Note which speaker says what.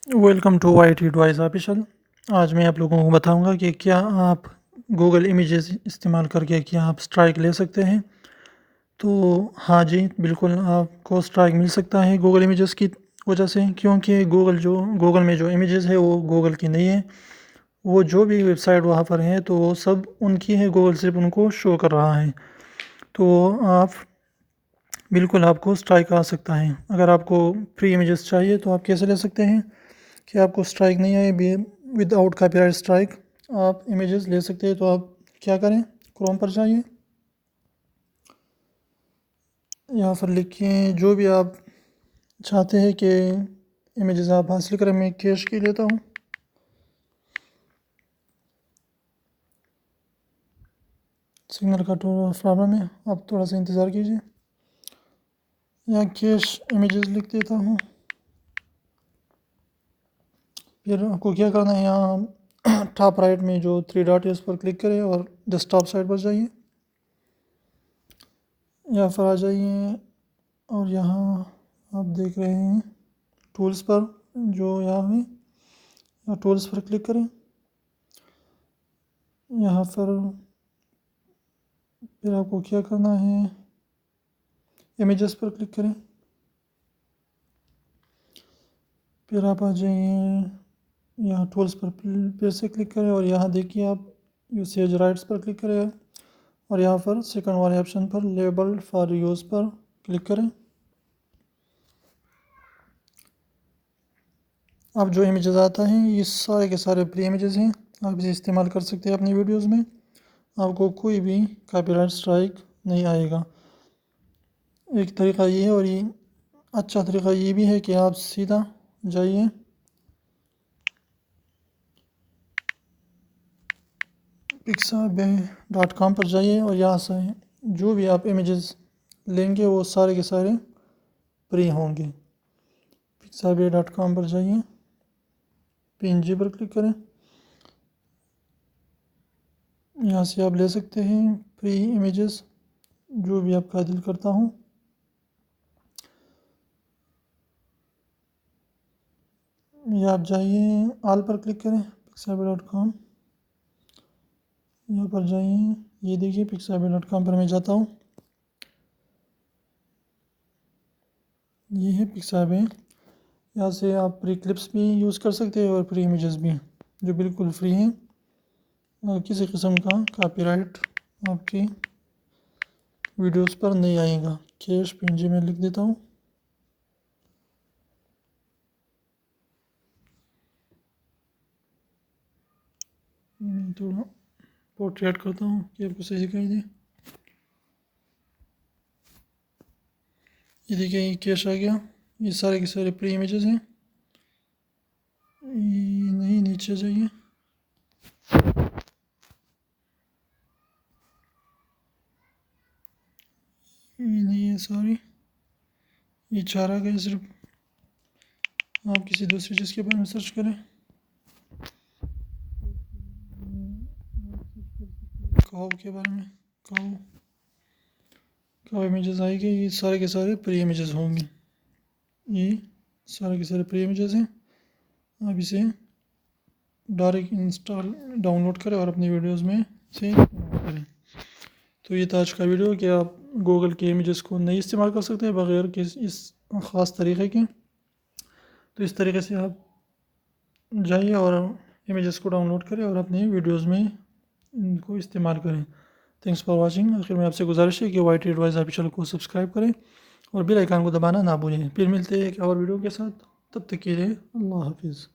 Speaker 1: Welcome to Y T advice official. आज मैं आप लोगों को बताऊंगा कि क्या आप गूगल इमेजेस इस्तेमाल करके क्या आप स्ट्राइक ले सकते हैं। तो हाँ जी, बिल्कुल आपको स्ट्राइक मिल सकता है गूगल इमेजेस की वजह से, क्योंकि गूगल में जो इमेजेस है वो गूगल की नहीं है। वो जो भी वेबसाइट वहाँ पर है तो वो सब उनकी है, गूगल सिर्फ उनको शो कर रहा है। तो आप बिल्कुल आपको स्ट्राइक आ सकता है। अगर आपको फ्री इमेजेस चाहिए तो आप कैसे ले सकते हैं कि आपको स्ट्राइक नहीं आए भी विदाउट कॉपीराइट स्ट्राइक आप इमेजेस ले सकते हैं। तो आप क्या करें, क्रोम पर जाइए, यहाँ पर लिखिए जो भी आप चाहते हैं कि इमेजेस आप हासिल करें। मैं कैश की लेता हूँ। सिग्नल का प्रॉब्लम है, आप थोड़ा सा इंतज़ार कीजिए। यहाँ कैश इमेजेस लिख देता हूँ। फिर आपको क्या करना है, यहाँ टॉप राइट में जो 3 डॉट है उस पर क्लिक करें और डेस्कटॉप साइड पर जाइए। यहाँ पर आ जाइए और यहाँ आप देख रहे हैं टूल्स पर, जो यहाँ है, यहाँ टूल्स पर क्लिक करें। यहाँ पर फिर आपको क्या करना है, इमेजेस पर क्लिक करें। फिर आप आ जाइए, यहाँ टूल्स पर फिर से क्लिक करें और यहाँ देखिए आप यूसेज राइट्स पर क्लिक करें और यहाँ पर सेकंड वाले ऑप्शन पर लेबल फॉर यूज़ पर क्लिक करें। अब जो इमेजेस आता है ये सारे के सारे फ्री इमेजेस हैं, आप इसे इस्तेमाल कर सकते हैं अपनी वीडियोस में। आपको कोई भी कॉपीराइट स्ट्राइक नहीं आएगा। एक तरीका ये है, और ये अच्छा तरीका ये भी है कि आप सीधा जाइए pixabay.com पर जाइए और यहाँ से जो भी आप इमेजेस लेंगे वो सारे के सारे फ्री होंगे। pixabay.com पर जाइए, PNG पर क्लिक करें। यहाँ से आप ले सकते हैं फ्री इमेजेस जो भी आपका दिल करता हूँ। या आप जाइए ऑल पर क्लिक करें pixabay.com, यहाँ पर जाइए, ये देखिए pixabay.com पर मैं जाता हूँ। ये है पिक्साबे। यहाँ से आप फ्री क्लिप्स भी यूज़ कर सकते हैं और फ्री इमेजेस भी, जो बिल्कुल फ्री हैं और किसी किस्म का कॉपीराइट आपकी वीडियोस पर नहीं आएगा। कैश PNG में लिख देता हूँ। थोड़ा पोर्ट्रेट करता हूँ कि आपको सही दिखाई दे। ये देखिए, ये कैश आ गया। ये सारे के सारे फ्री इमेजेस हैं। ये नहीं, नीचे जाइए, ये नहीं है, सॉरी, ये 4 आ गए। सिर्फ आप किसी दूसरी चीज़ के बारे में सर्च करें। काव के बारे में, काव इमेजेस आएंगे। ये सारे के सारे प्री इमेजेस होंगे। ये सारे के सारे प्री इमेजेस हैं। आप इसे डायरेक्ट इंस्टॉल डाउनलोड करें और अपनी वीडियोस में से इस्तेमाल करें। तो ये था आज का वीडियो कि आप गूगल के इमेजेस को नहीं इस्तेमाल कर सकते बगैर किस इस ख़ास तरीक़े के। तो इस तरीके से आप जाइए और इमेजेस को डाउनलोड करें और अपनी वीडियोस में इनको इस्तेमाल करें। Thanks for watching. आखिर में आपसे गुजारिश है कि वाई टी एडवाइस ऑफिशियल को सब्सक्राइब करें और बेल आइकन को दबाना ना भूलें। फिर मिलते हैं एक और वीडियो के साथ, तब तक के लिए अल्लाह हाफिज़।